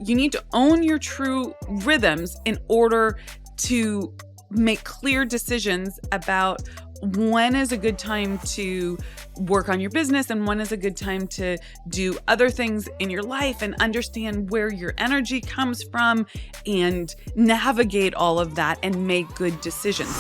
you need to own your true rhythms in order to make clear decisions about when is a good time to work on your business and when is a good time to do other things in your life, and understand where your energy comes from and navigate all of that and make good decisions.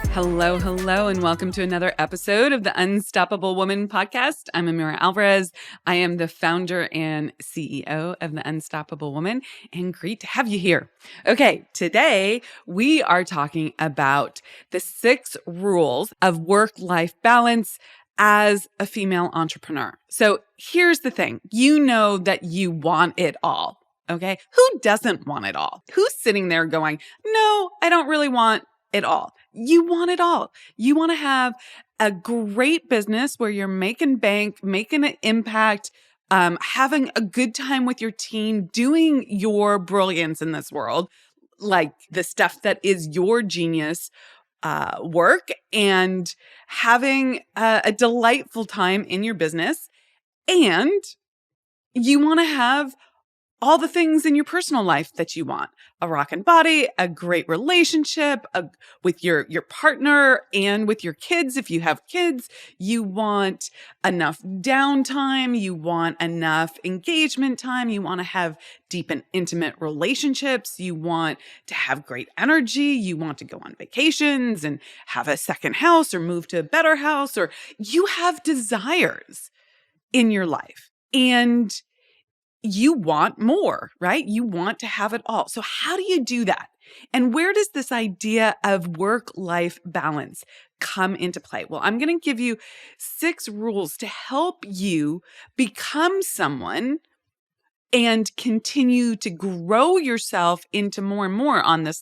Hello, and welcome to another episode of the Unstoppable Woman podcast. I'm Amira Alvarez. I am the founder and CEO of the Unstoppable Woman, and great to have you here. Okay, today we are talking about the 6 rules of work-life balance as a female entrepreneur. So here's the thing. You know that you want it all, okay? Who doesn't want it all? Who's sitting there going, no, I don't really want it all? You want it all. You want to have a great business where you're making bank, making an impact, having a good time with your team, doing your brilliance in this world, like the stuff that is your genius work, and having a delightful time in your business. And you want to have all the things in your personal life that you want: a rockin' body, a great relationship with your partner and with your kids. If you have kids, you want enough downtime. You want enough engagement time. You want to have deep and intimate relationships. You want to have great energy. You want to go on vacations and have a second house or move to a better house, or you have desires in your life. And you want more, right? You want to have it all. So how do you do that? And where does this idea of work-life balance come into play? Well, I'm going to give you 6 rules to help you become someone and continue to grow yourself into more and more on this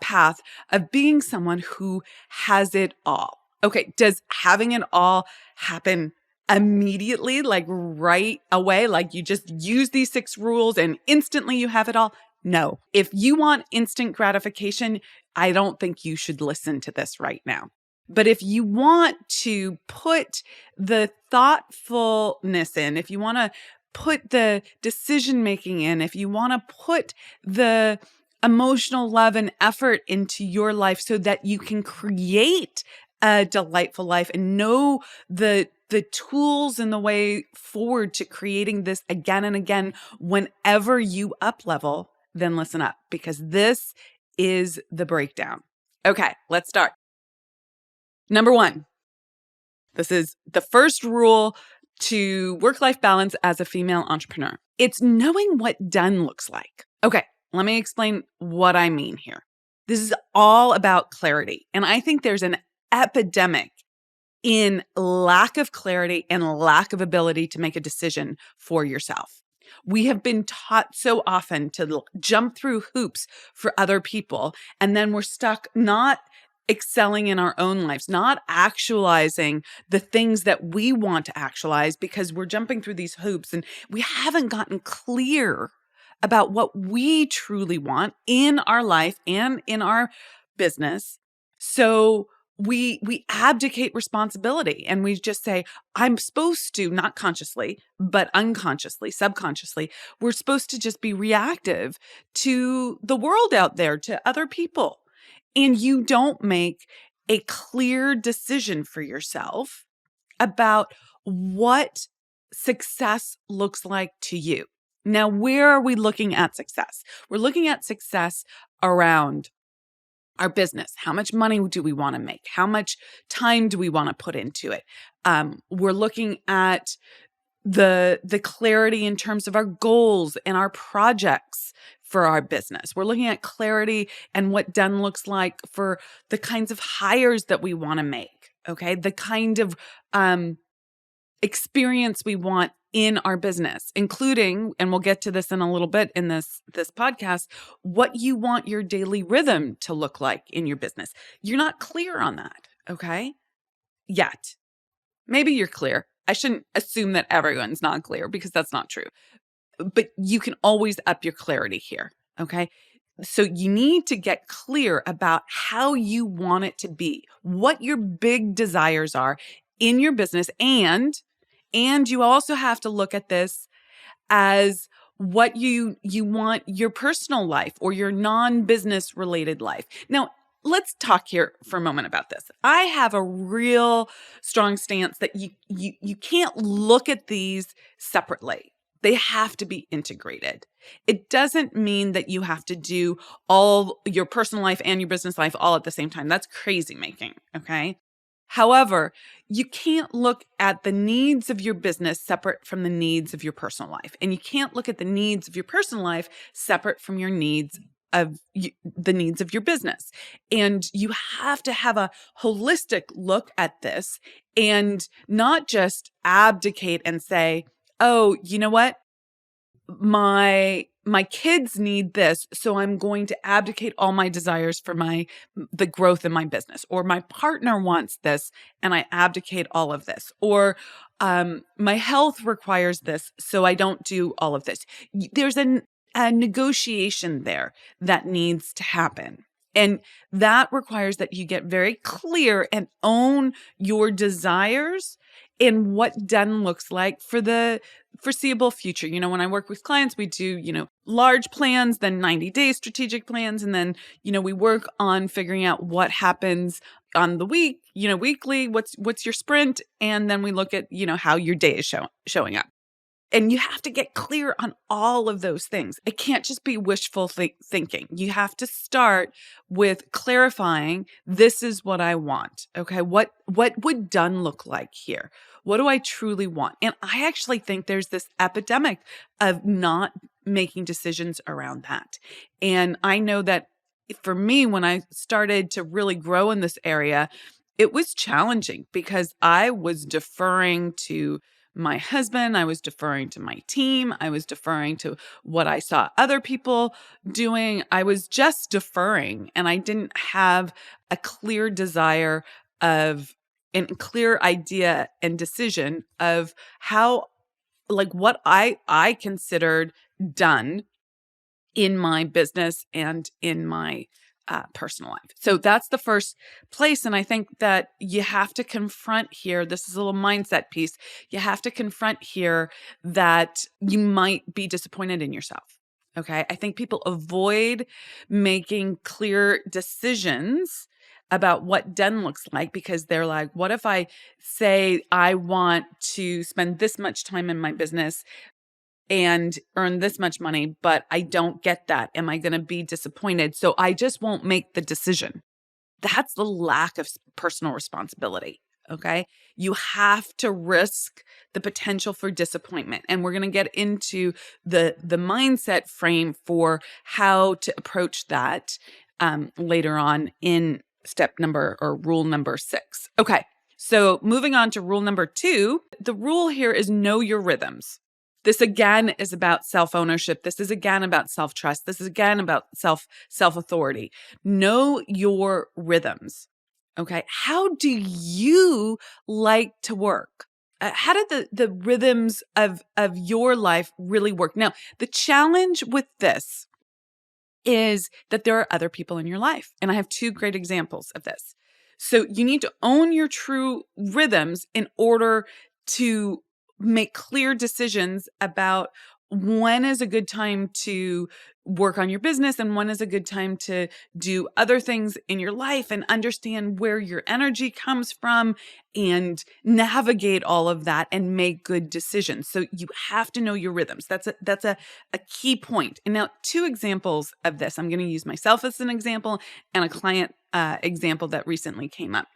path of being someone who has it all. Okay, does having it all happen immediately, like right away, like you just use these 6 rules and instantly you have it all? No. If you want instant gratification, I don't think you should listen to this right now. But if you want to put the thoughtfulness in, if you want to put the decision making in, if you want to put the emotional love and effort into your life so that you can create a delightful life and know the tools and the way forward to creating this again and again whenever you up level, then listen up, because this is the breakdown. Okay, let's start. Number 1, this is the first rule to work-life balance as a female entrepreneur. It's knowing what done looks like. Okay, let me explain what I mean here. This is all about clarity. And I think there's an epidemic in lack of clarity and lack of ability to make a decision for yourself. We have been taught so often to jump through hoops for other people, and then we're stuck not excelling in our own lives, not actualizing the things that we want to actualize because we're jumping through these hoops and we haven't gotten clear about what we truly want in our life and in our business. So we abdicate responsibility and we just say, I'm supposed to, not consciously, but unconsciously, subconsciously, we're supposed to just be reactive to the world out there, to other people. And you don't make a clear decision for yourself about what success looks like to you. Now, where are we looking at success? We're looking at success around our business. How much money do we want to make? How much time do we want to put into it? We're looking at the clarity in terms of our goals and our projects for our business. We're looking at clarity and what done looks like for the kinds of hires that we want to make. Okay, the kind of experience we want in our business, including, and we'll get to this in a little bit in this podcast, what you want your daily rhythm to look like in your business. You're not clear on that, okay? Yet. Maybe you're clear. I shouldn't assume that everyone's not clear because that's not true. But you can always up your clarity here, okay? So you need to get clear about how you want it to be, what your big desires are in your business, and you also have to look at this as what you want your personal life or your non-business related life. Now, let's talk here for a moment about this. I have a real strong stance that you can't look at these separately. They have to be integrated. It doesn't mean that you have to do all your personal life and your business life all at the same time. That's crazy making, okay? However, you can't look at the needs of your business separate from the needs of your personal life. And you can't look at the needs of your personal life separate from your needs of the needs of your business. And you have to have a holistic look at this and not just abdicate and say, oh, you know what? My kids need this, so I'm going to abdicate all my desires for the growth in my business. Or my partner wants this, and I abdicate all of this. Or my health requires this, so I don't do all of this. There's a negotiation there that needs to happen. And that requires that you get very clear and own your desires and what done looks like for the foreseeable future. When I work with clients, we do, large plans, then 90-day strategic plans. And then, we work on figuring out what happens on the week, weekly, what's your sprint. And then we look at, how your day is showing up. And you have to get clear on all of those things. It can't just be wishful thinking. You have to start with clarifying, this is what I want. Okay. What would done look like here? What do I truly want? And I actually think there's this epidemic of not making decisions around that. And I know that for me, when I started to really grow in this area, it was challenging because I was deferring to my husband, I was deferring to my team, I was deferring to what I saw other people doing. I was just deferring, and I didn't have a clear desire of and clear idea and decision of how, like, what I considered done in my business and in my personal life. So that's the first place. And I think that you have to confront here, this is a little mindset piece. You have to confront here that you might be disappointed in yourself. Okay. I think people avoid making clear decisions about what done looks like because they're like, what if I say I want to spend this much time in my business and earn this much money, but I don't get that? Am I going to be disappointed? So I just won't make the decision. That's the lack of personal responsibility. Okay. You have to risk the potential for disappointment. And we're going to get into the mindset frame for how to approach that later on in rule number 6. Okay. So moving on to rule number 2, the rule here is know your rhythms. This again is about self-ownership. This is again about self-trust. This is again about self-authority. Know your rhythms. Okay. How do you like to work? How did the rhythms of your life really work? Now, the challenge with this is that there are other people in your life. And I have 2 great examples of this. So you need to own your true rhythms in order to make clear decisions about when is a good time to work on your business and when is a good time to do other things in your life, and understand where your energy comes from and navigate all of that and make good decisions. So you have to know your rhythms. That's a key point. And now 2 examples of this. I'm going to use myself as an example and a client example that recently came up.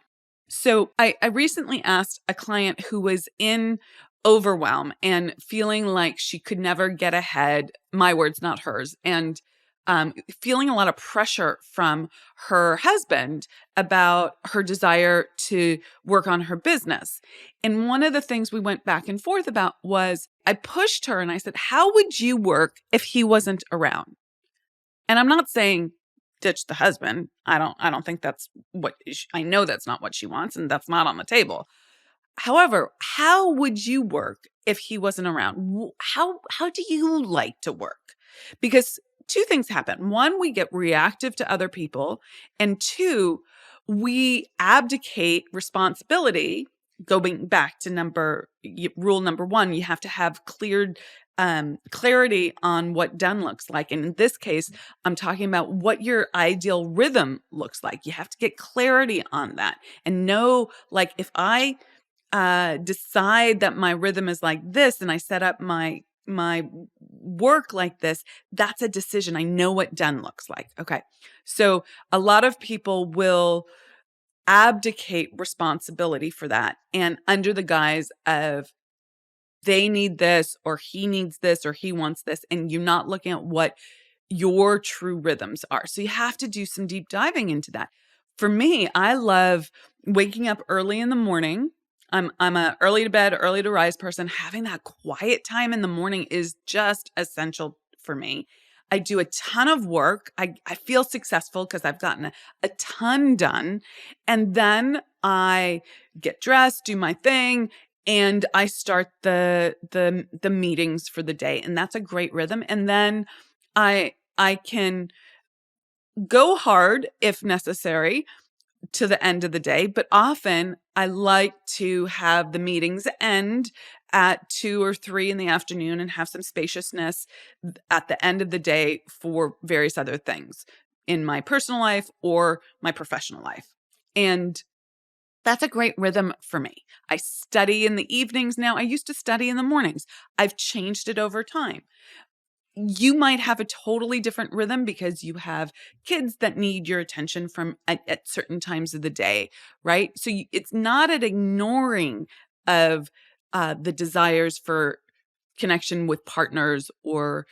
So I recently asked a client who was in overwhelm and feeling like she could never get ahead, my words, not hers, and feeling a lot of pressure from her husband about her desire to work on her business. And one of the things we went back and forth about was I pushed her and I said, how would you work if he wasn't around? And I'm not saying ditch the husband. I don't think that's what I know that's not what she wants, and that's not on the table. However, how would you work if he wasn't around? How do you like to work? Because 2 things happen. 1, we get reactive to other people. And 2, we abdicate responsibility going back to rule number one, you have to have clarity on what done looks like. And in this case, I'm talking about what your ideal rhythm looks like. You have to get clarity on that and know, like, if I decide that my rhythm is like this and I set up my work like this, that's a decision. I know what done looks like. Okay. So a lot of people will abdicate responsibility for that, and under the guise of they need this or he needs this or he wants this, and you're not looking at what your true rhythms are. So you have to do some deep diving into that. For me, I love waking up early in the morning. I'm a early to bed, early to rise person. Having that quiet time in the morning is just essential for me. I do a ton of work. I feel successful because I've gotten a ton done. And then I get dressed, do my thing, and I start the meetings for the day. And that's a great rhythm. And then I can go hard if necessary to the end of the day, but often I like to have the meetings end at 2 or 3 in the afternoon and have some spaciousness at the end of the day for various other things in my personal life or my professional life. And that's a great rhythm for me. I study in the evenings now. I used to study in the mornings. I've changed it over time. You might have a totally different rhythm because you have kids that need your attention at certain times of the day, right? So it's not an ignoring of the desires for connection with partners or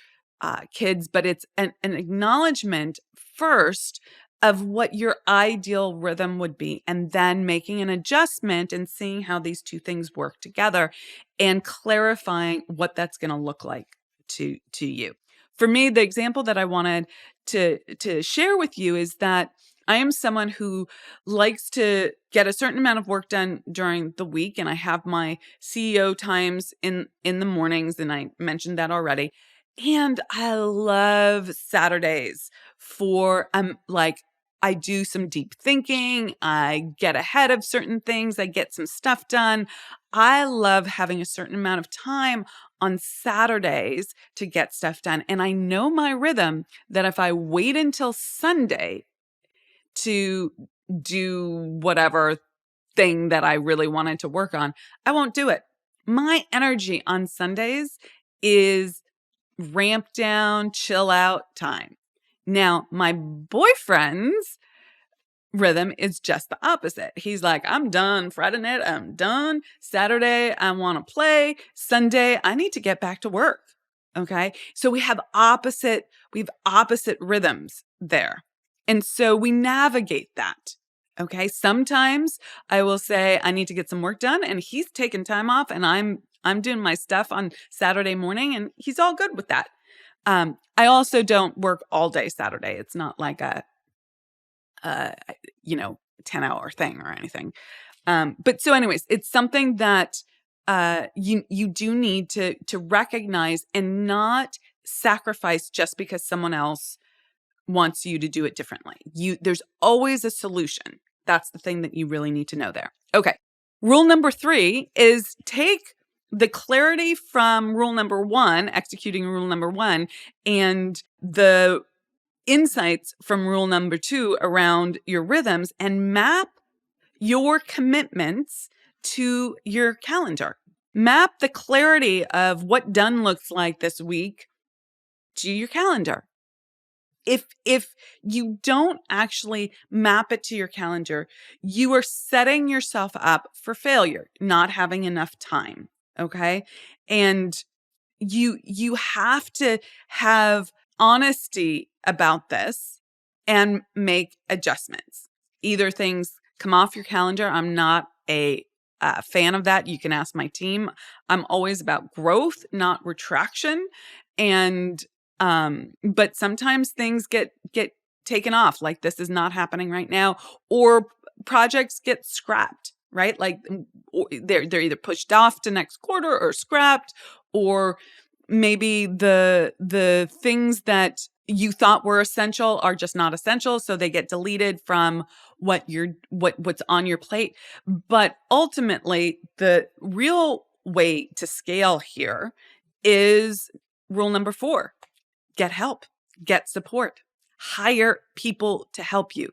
kids, but it's an acknowledgement first of what your ideal rhythm would be, and then making an adjustment and seeing how these two things work together and clarifying what that's going to look like to you. For me, the example that I wanted to share with you is that I am someone who likes to get a certain amount of work done during the week, and I have my CEO times in the mornings, and I mentioned that already. And I love Saturdays for I do some deep thinking, I get ahead of certain things, I get some stuff done. I love having a certain amount of time on Saturdays to get stuff done. And I know my rhythm that if I wait until Sunday to do whatever thing that I really wanted to work on, I won't do it. My energy on Sundays is ramp down, chill out time. Now, my boyfriend's rhythm is just the opposite. He's like, I'm done Friday night. I'm done Saturday. I want to play. Sunday, I need to get back to work. Okay. So we have opposite rhythms there. And so we navigate that. Okay. Sometimes I will say I need to get some work done, and he's taking time off, and I'm doing my stuff on Saturday morning, and he's all good with that. I also don't work all day Saturday. It's not like a 10-hour thing or anything. But so anyways, it's something that you do need to recognize and not sacrifice just because someone else wants you to do it differently. There's always a solution. That's the thing that you really need to know there. Okay. Rule number 3 is take the clarity from rule number 1, executing rule number 1, and the insights from rule number 2 around your rhythms, and map your commitments to your calendar. Map the clarity of what done looks like this week to your calendar. If you don't actually map it to your calendar, you are setting yourself up for failure, not having enough time. Okay. And you have to have honesty about this and make adjustments. Either things come off your calendar. I'm not a fan of that. You can ask my team. I'm always about growth, not retraction. And but sometimes things get taken off, like this is not happening right now, or projects get scrapped, right? Like they're either pushed off to next quarter or scrapped, or maybe the things that you thought were essential are just not essential, so they get deleted from what's on your plate. But ultimately, the real way to scale here is rule number 4. Get help, get support, hire people to help you.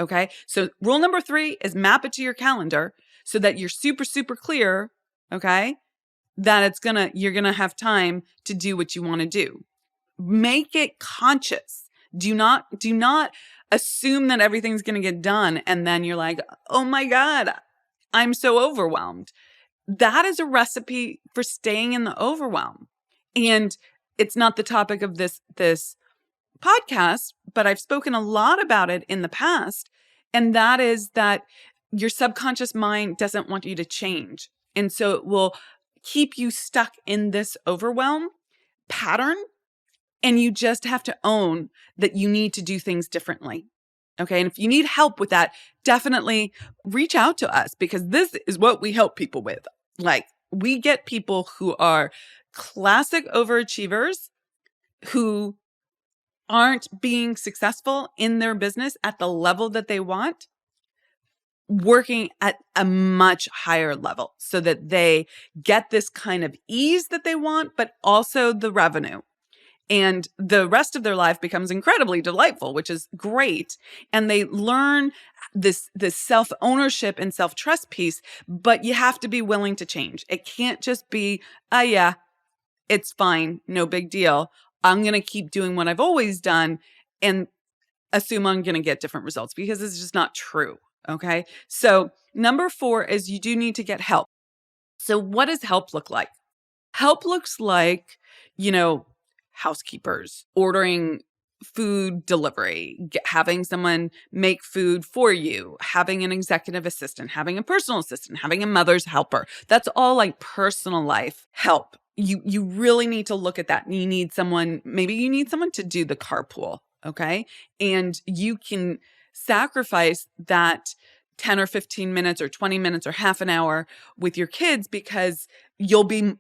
Okay. So rule number 3 is map it to your calendar so that you're super, super clear. Okay. That you're going to have time to do what you want to do. Make it conscious. Do not assume that everything's going to get done. And then you're like, oh my God, I'm so overwhelmed. That is a recipe for staying in the overwhelm. And it's not the topic of this podcast, but I've spoken a lot about it in the past. And that is that your subconscious mind doesn't want you to change. And so it will keep you stuck in this overwhelm pattern. And you just have to own that you need to do things differently. Okay. And if you need help with that, definitely reach out to us, because this is what we help people with. Like, we get people who are classic overachievers who aren't being successful in their business at the level that they want, working at a much higher level so that they get this kind of ease that they want, but also the revenue. And the rest of their life becomes incredibly delightful, which is great. And they learn this self-ownership and self-trust piece, but you have to be willing to change. It can't just be, yeah, it's fine, no big deal. I'm going to keep doing what I've always done and assume I'm going to get different results, because it's just not true. Okay. So number 4 is you do need to get help. So what does help look like? Help looks like, housekeepers, ordering food delivery, having someone make food for you, having an executive assistant, having a personal assistant, having a mother's helper. That's all like personal life help. You really need to look at that. Maybe you need someone to do the carpool. Okay. And you can sacrifice that 10 or 15 minutes or 20 minutes or half an hour with your kids because you'll be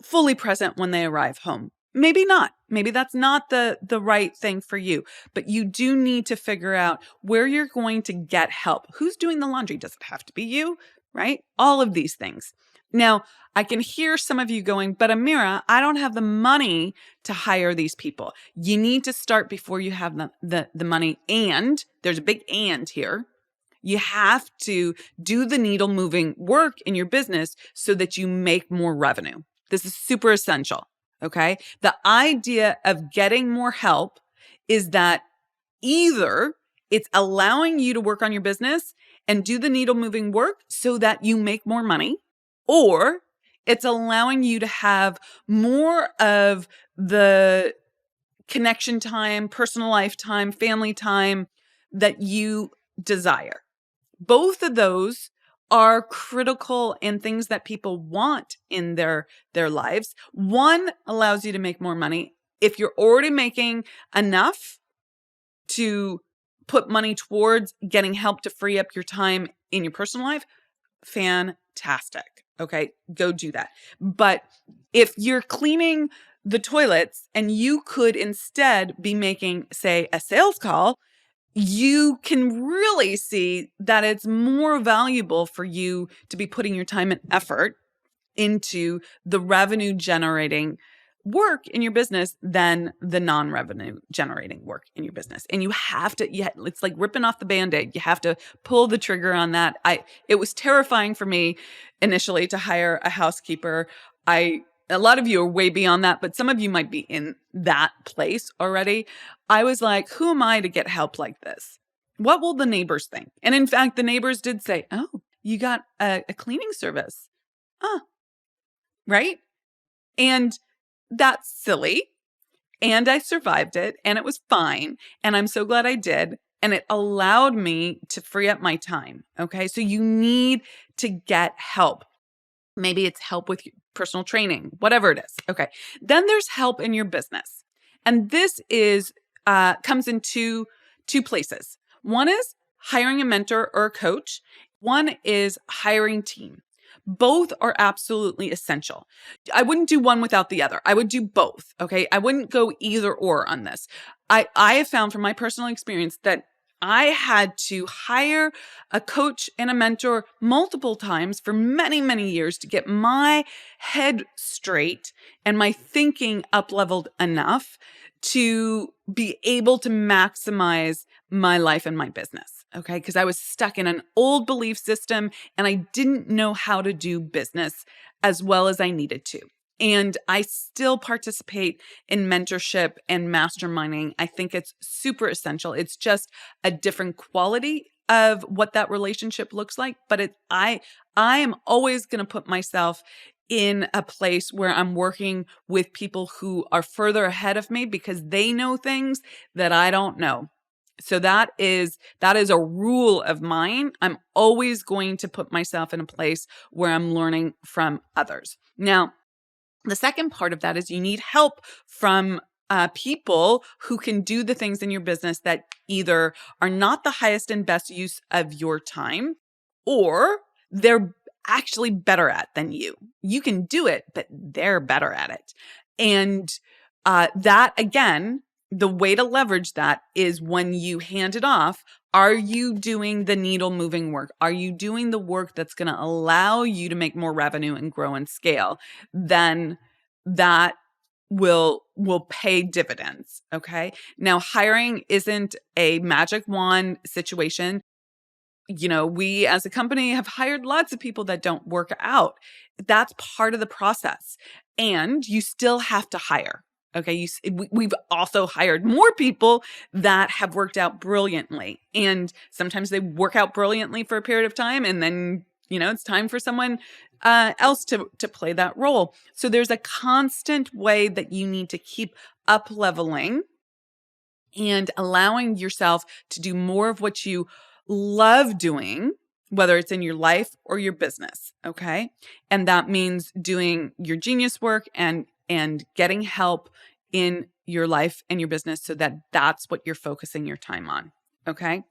fully present when they arrive home. Maybe not. Maybe that's not the right thing for you, but you do need to figure out where you're going to get help. Who's doing the laundry? Does it have to be you? Right? All of these things. Now, I can hear some of you going, but Amira, I don't have the money to hire these people. You need to start before you have the money. And there's a big and here. You have to do the needle moving work in your business so that you make more revenue. This is super essential. Okay. The idea of getting more help is that either it's allowing you to work on your business and do the needle moving work so that you make more money, or it's allowing you to have more of the connection time, personal life time, family time that you desire. Both of those are critical and things that people want in their lives. One allows you to make more money. If you're already making enough to put money towards getting help to free up your time in your personal life, fantastic. Okay, go do that. But if you're cleaning the toilets and you could instead be making, say, a sales call, you can really see that it's more valuable for you to be putting your time and effort into the revenue generating work in your business than the non-revenue generating work in your business. And you have to, it's like ripping off the Band-Aid. You have to pull the trigger on that. It was terrifying for me initially to hire a housekeeper. A lot of you are way beyond that, but some of you might be in that place already. I was like, who am I to get help like this? What will the neighbors think? And in fact, the neighbors did say, oh, you got a cleaning service. Right? And that's silly. And I survived it and it was fine. And I'm so glad I did. And it allowed me to free up my time. Okay. So you need to get help. Maybe it's help with personal training, whatever it is. Okay. Then there's help in your business. And this comes in two places. One is hiring a mentor or a coach. One is hiring team. Both are absolutely essential. I wouldn't do one without the other. I would do both. Okay. I wouldn't go either or on this. I have found from my personal experience that I had to hire a coach and a mentor multiple times for many, many years to get my head straight and my thinking up-leveled enough to be able to maximize my life and my business. Okay. Because I was stuck in an old belief system and I didn't know how to do business as well as I needed to. And I still participate in mentorship and masterminding. I think it's super essential. It's just a different quality of what that relationship looks like. But I am always going to put myself in a place where I'm working with people who are further ahead of me because they know things that I don't know. So that is a rule of mine. I'm always going to put myself in a place where I'm learning from others. Now, the second part of that is you need help from people who can do the things in your business that either are not the highest and best use of your time, or they're actually better at than you. You can do it, but they're better at it. And that, again, the way to leverage that is when you hand it off. Are you doing the needle moving work? Are you doing the work that's going to allow you to make more revenue and grow and scale? Then that will pay dividends. Okay. Now, hiring isn't a magic wand situation. You know, we as a company have hired lots of people that don't work out. That's part of the process. And you still have to hire. Okay. We've also hired more people that have worked out brilliantly. And sometimes they work out brilliantly for a period of time. And then, you know, it's time for someone else to play that role. So there's a constant way that you need to keep up leveling and allowing yourself to do more of what you love doing, whether it's in your life or your business. Okay. And that means doing your genius work and getting help in your life and your business so that that's what you're focusing your time on. Okay.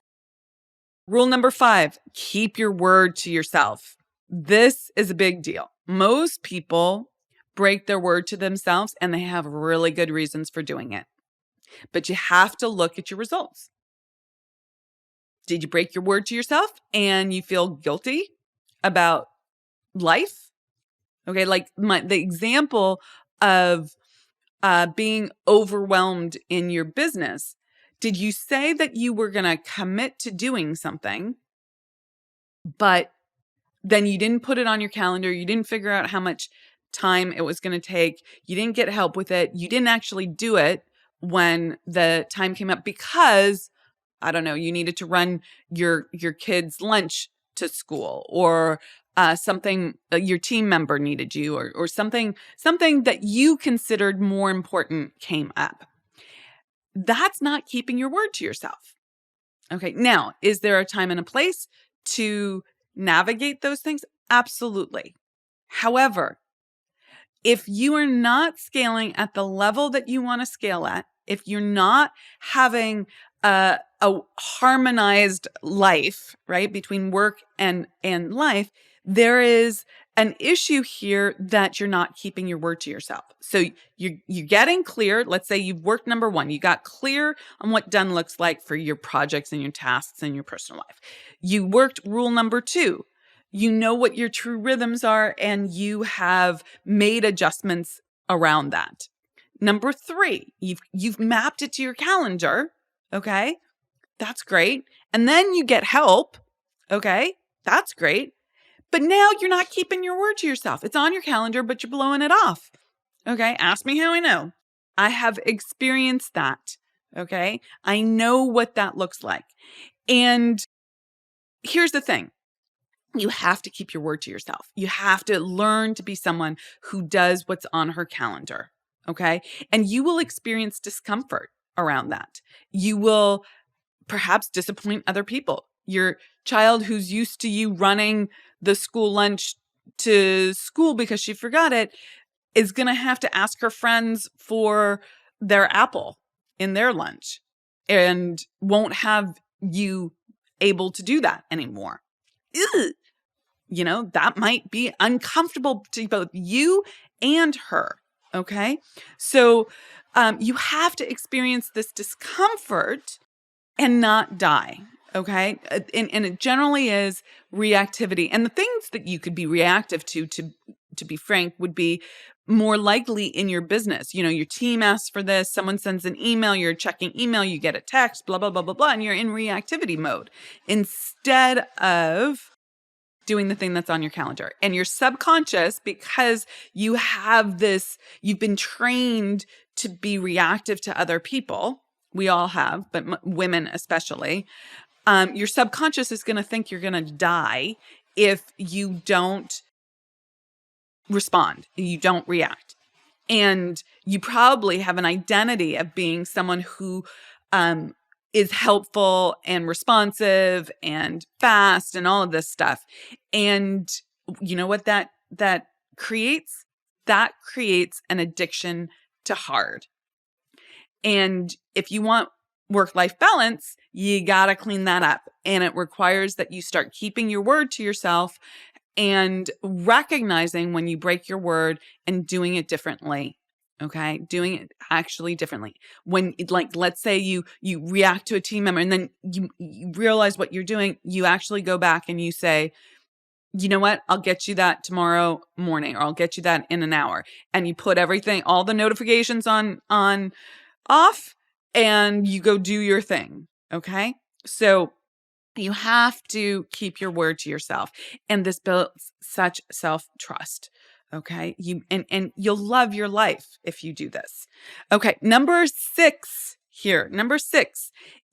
Rule number 5, keep your word to yourself. This is a big deal. Most people break their word to themselves and they have really good reasons for doing it. But you have to look at your results. Did you break your word to yourself and you feel guilty about life? Okay, like the example of being overwhelmed in your business. Did you say that you were going to commit to doing something, but then you didn't put it on your calendar? You didn't figure out how much time it was going to take. You didn't get help with it. You didn't actually do it when the time came up because, I don't know, you needed to run your kids' lunch to school, or something your team member needed you, or something that you considered more important came up. That's not keeping your word to yourself. Okay. Now, is there a time and a place to navigate those things? Absolutely. However, if you are not scaling at the level that you want to scale at, if you're not having a harmonized life, right, between work and life, there is an issue here that you're not keeping your word to yourself. So you're getting clear. Let's say you've worked number 1. You got clear on what done looks like for your projects and your tasks and your personal life. You worked rule number 2. You know what your true rhythms are and you have made adjustments around that. Number 3, you've mapped it to your calendar. Okay. That's great. And then you get help. Okay. That's great. But now you're not keeping your word to yourself. It's on your calendar, but you're blowing it off. Okay. Ask me how I know. I have experienced that. Okay. I know what that looks like. And here's the thing. You have to keep your word to yourself. You have to learn to be someone who does what's on her calendar. Okay. And you will experience discomfort around that. You will perhaps disappoint other people. Your child who's used to you running the school lunch to school because she forgot it is going to have to ask her friends for their apple in their lunch and won't have you able to do that anymore. Ugh. You know, that might be uncomfortable to both you and her. Okay. So you have to experience this discomfort and not die. Okay. And it generally is reactivity. And the things that you could be reactive to be frank, would be more likely in your business. Your team asks for this, someone sends an email, you're checking email, you get a text, blah, blah, blah, blah, blah, and you're in reactivity mode instead of doing the thing that's on your calendar. And your subconscious, because you've been trained to be reactive to other people. We all have, but women especially. Your subconscious is going to think you're going to die if you don't respond, you don't react. And you probably have an identity of being someone who is helpful and responsive and fast and all of this stuff. And you know what that creates? That creates an addiction to hard. And if you want work-life balance, you got to clean that up. And it requires that you start keeping your word to yourself and recognizing when you break your word and doing it differently. Okay. Doing it actually differently. When, like, let's say you react to a team member and then you realize what you're doing, you actually go back and you say, you know what? I'll get you that tomorrow morning, or I'll get you that in an hour. And you put everything, all the notifications on off, and you go do your thing. Okay. So you have to keep your word to yourself. And this builds such self-trust. Okay. And you'll love your life if you do this. Okay. Number 6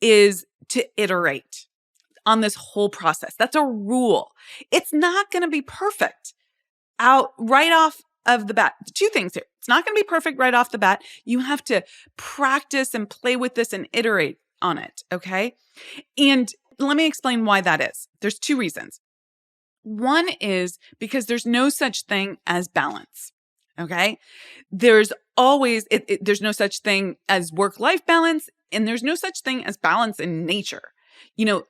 is to iterate on this whole process. That's a rule. It's not going to be perfect out right off of the bat. 2 things here. It's not going to be perfect right off the bat. You have to practice and play with this and iterate on it. Okay. And let me explain why that is. There's 2 reasons. One is because there's no such thing as balance. Okay. There's always, there's no such thing as work-life balance, and there's no such thing as balance in nature.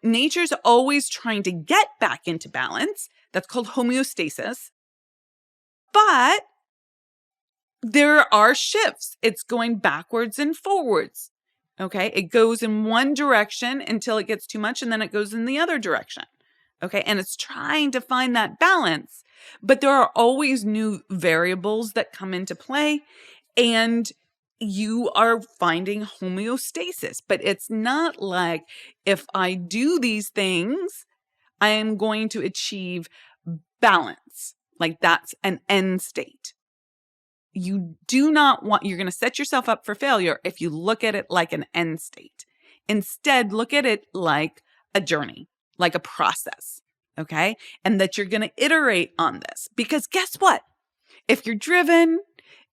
Nature's always trying to get back into balance. That's called homeostasis. But there are shifts. It's going backwards and forwards. Okay. It goes in one direction until it gets too much, and then it goes in the other direction. Okay. And it's trying to find that balance, but there are always new variables that come into play, and you are finding homeostasis. But it's not like, if I do these things, I am going to achieve balance. Like, that's an end state. You do not want, you're going to set yourself up for failure if you look at it like an end state. Instead, look at it like a journey, like a process. Okay. And that you're going to iterate on this, because guess what? If you're driven,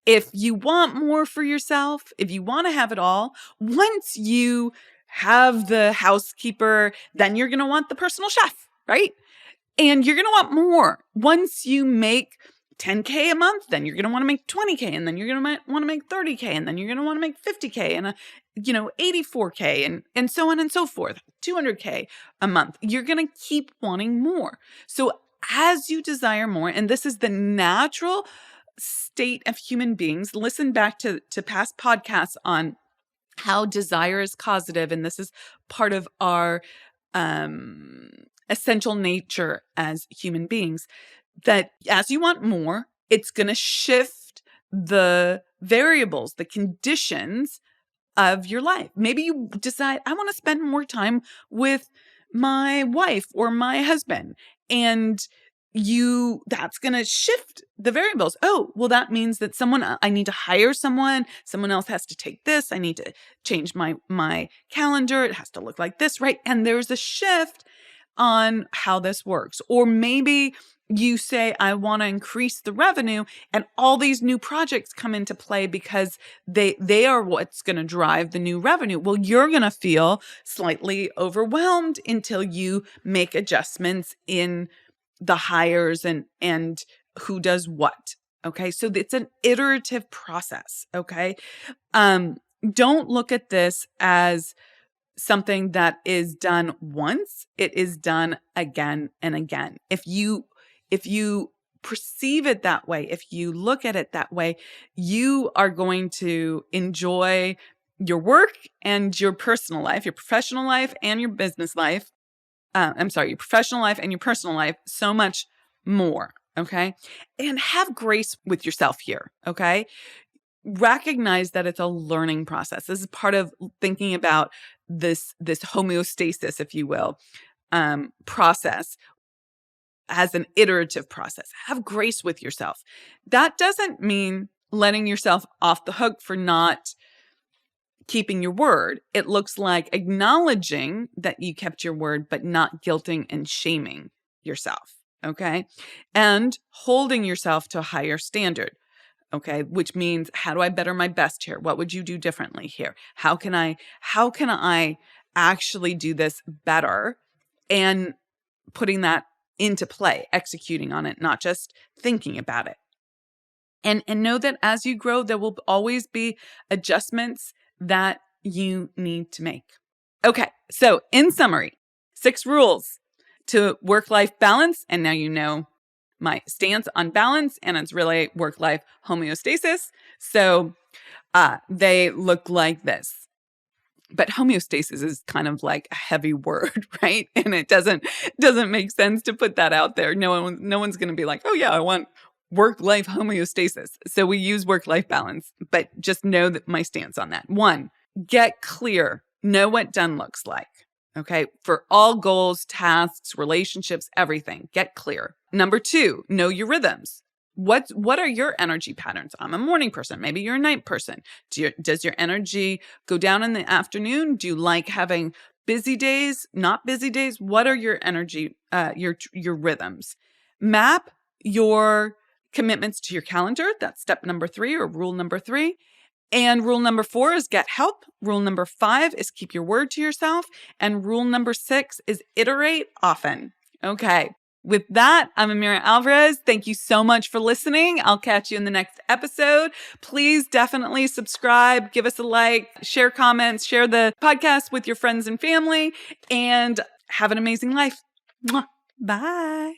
if you want more for yourself, if you want to have it all, once you have the housekeeper, then you're going to want the personal chef, right? And you're going to want more. Once you make $10K a month, then you're going to want to make $20K, and then you're going to want to make $30K, and then you're going to want to make $50K and $84K and so on and so forth, $200K a month. You're going to keep wanting more. So as you desire more, and this is the natural state of human beings, listen back to past podcasts on how desire is causative, and this is part of our essential nature as human beings, that as you want more, it's going to shift the variables, the conditions of your life. Maybe you decide, I want to spend more time with my wife or my husband, and that's going to shift the variables. Oh, well, that means that I need to hire someone else has to take this. I need to change my calendar. It has to look like this, right? And there's a shift on how this works. Or maybe you say, I want to increase the revenue, and all these new projects come into play because they are what's going to drive the new revenue. Well, you're going to feel slightly overwhelmed until you make adjustments in the hires and who does what. Okay. So it's an iterative process. Okay. Don't look at this as something that is done once. It is done again and again. If you perceive it that way, if you look at it that way, you are going to enjoy your work and your personal life, your professional life and your business life. Your professional life and your personal life so much more. Okay. And have grace with yourself here. Okay. Recognize that it's a learning process. This is part of thinking about this homeostasis, if you will, process as an iterative process. Have grace with yourself. That doesn't mean letting yourself off the hook for not keeping your word. It looks like acknowledging that you kept your word, but not guilting and shaming yourself. Okay. And holding yourself to a higher standard. Okay. Which means, how do I better my best here? What would you do differently here? How can I actually do this better? And putting that into play, executing on it, not just thinking about it. And know that as you grow, there will always be adjustments that you need to make. Okay, so in summary, 6 rules to work-life balance. And now you know my stance on balance, and it's really work-life homeostasis. So they look like this. But homeostasis is kind of like a heavy word, right? And it doesn't make sense to put that out there. No one's going to be like, oh yeah, I want work-life homeostasis. So we use work-life balance, but just know that my stance on that. 1, get clear. Know what done looks like. Okay. For all goals, tasks, relationships, everything, get clear. Number 2, know your rhythms. What are your energy patterns? I'm a morning person. Maybe you're a night person. Does your energy go down in the afternoon? Do you like having busy days, not busy days? What are your energy, your rhythms? Map your commitments to your calendar. That's step number 3, or rule number 3. And rule number 4 is get help. Rule number 5 is keep your word to yourself. And rule number 6 is iterate often. Okay. With that, I'm Amira Alvarez. Thank you so much for listening. I'll catch you in the next episode. Please definitely subscribe, give us a like, share comments, share the podcast with your friends and family, and have an amazing life. Mwah. Bye.